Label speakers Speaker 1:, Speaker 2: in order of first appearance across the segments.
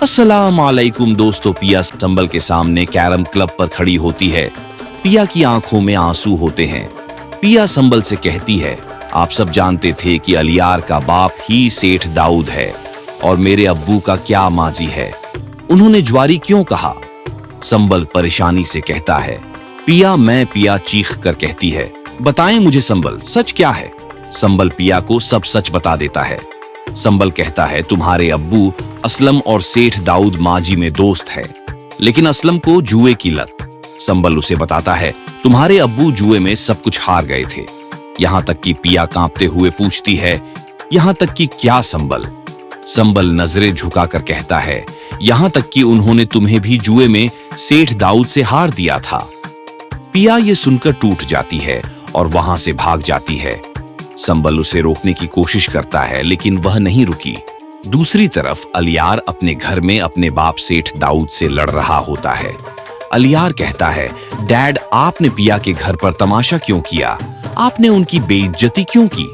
Speaker 1: अस्सलाम वालेकुम दोस्तों। पिया संबल के सामने कैरम क्लब पर खड़ी होती है। पिया की आंखों में आंसू होते हैं। पिया संबल से कहती है, आप सब जानते थे कि अलियार का बाप ही सेठ दाऊद है और मेरे अब्बू का क्या माजी है। उन्होंने ज्वारी क्यों कहा? संबल परेशानी से कहता है, पिया चीख कर कहती है, बताएं मुझे संबल, सच क्या है? संबल पिया को सब सच बता देता है। संबल कहता है, तुम्हारे अब्बू असलम और सेठ दाऊद माजी में दोस्त हैं, लेकिन असलम को जुए की लत। संबल उसे बताता है, तुम्हारे अब्बू जुए में सब कुछ हार गए थे। यहां तक कि पिया कांपते हुए पूछती है, यहां तक कि क्या संबल? संबल नजरें झुकाकर कहता है, यहां तक कि उन्होंने तुम्हें भी जुए में सेठ दाऊद से हार दिया था। पिया ये सुनकर टूट जाती है और वहां से भाग जाती है। संबल उसे रोकने की कोशिश करता है, लेकिन वह नहीं रुकी। दूसरी तरफ अलियार अपने घर में अपने बाप सेठ दाऊद से लड़ रहा होता है। अलियार कहता है, डैड, आपने पिया के घर पर तमाशा क्यों किया? आपने उनकी बेइज्जती क्यों की?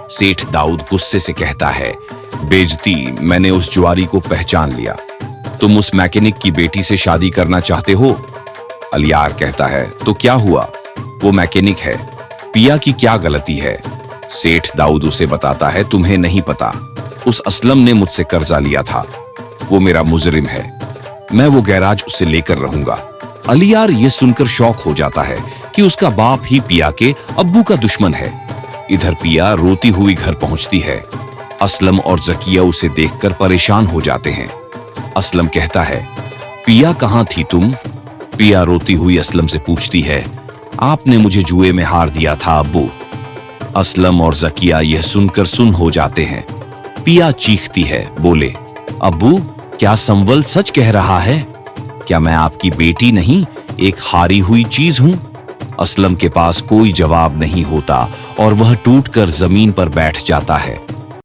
Speaker 1: सेठ दाऊद गुस्से से कहता है, बेइज्जती? मैंने उस जुआरी को पहचान लिया। तुम उस मैकेनिक की बेटी से शादी करना चाहते हो? अलियार कहता है, तो क्या हुआ? वो मैकेनिक है, पिया की क्या गलती है? सेठ दाऊद उसे बताता है, तुम्हें नहीं पता, उस असलम ने मुझसे कर्जा लिया था। वो मेरा मुजरिम है, मैं वो गैराज उसे लेकर रहूंगा। अलियार ये सुनकर शौक हो जाता है कि उसका बाप ही पिया के अब्बू का दुश्मन है। इधर पिया रोती हुई घर पहुंचती है। असलम और जकिया उसे देखकर परेशान हो जाते हैं। असलम कहता है, पिया कहां थी तुम? पिया रोती हुई असलम से पूछती है, आपने मुझे जुए में हार दिया था अब्बू। असलम और जकिया यह सुनकर सुन हो जाते हैं। पिया चीखती है, बोले, अब्बू, क्या संबल सच कह रहा है? क्या मैं आपकी बेटी नहीं, एक हारी हुई चीज हूं? असलम के पास कोई जवाब नहीं होता और वह टूटकर जमीन पर बैठ जाता है।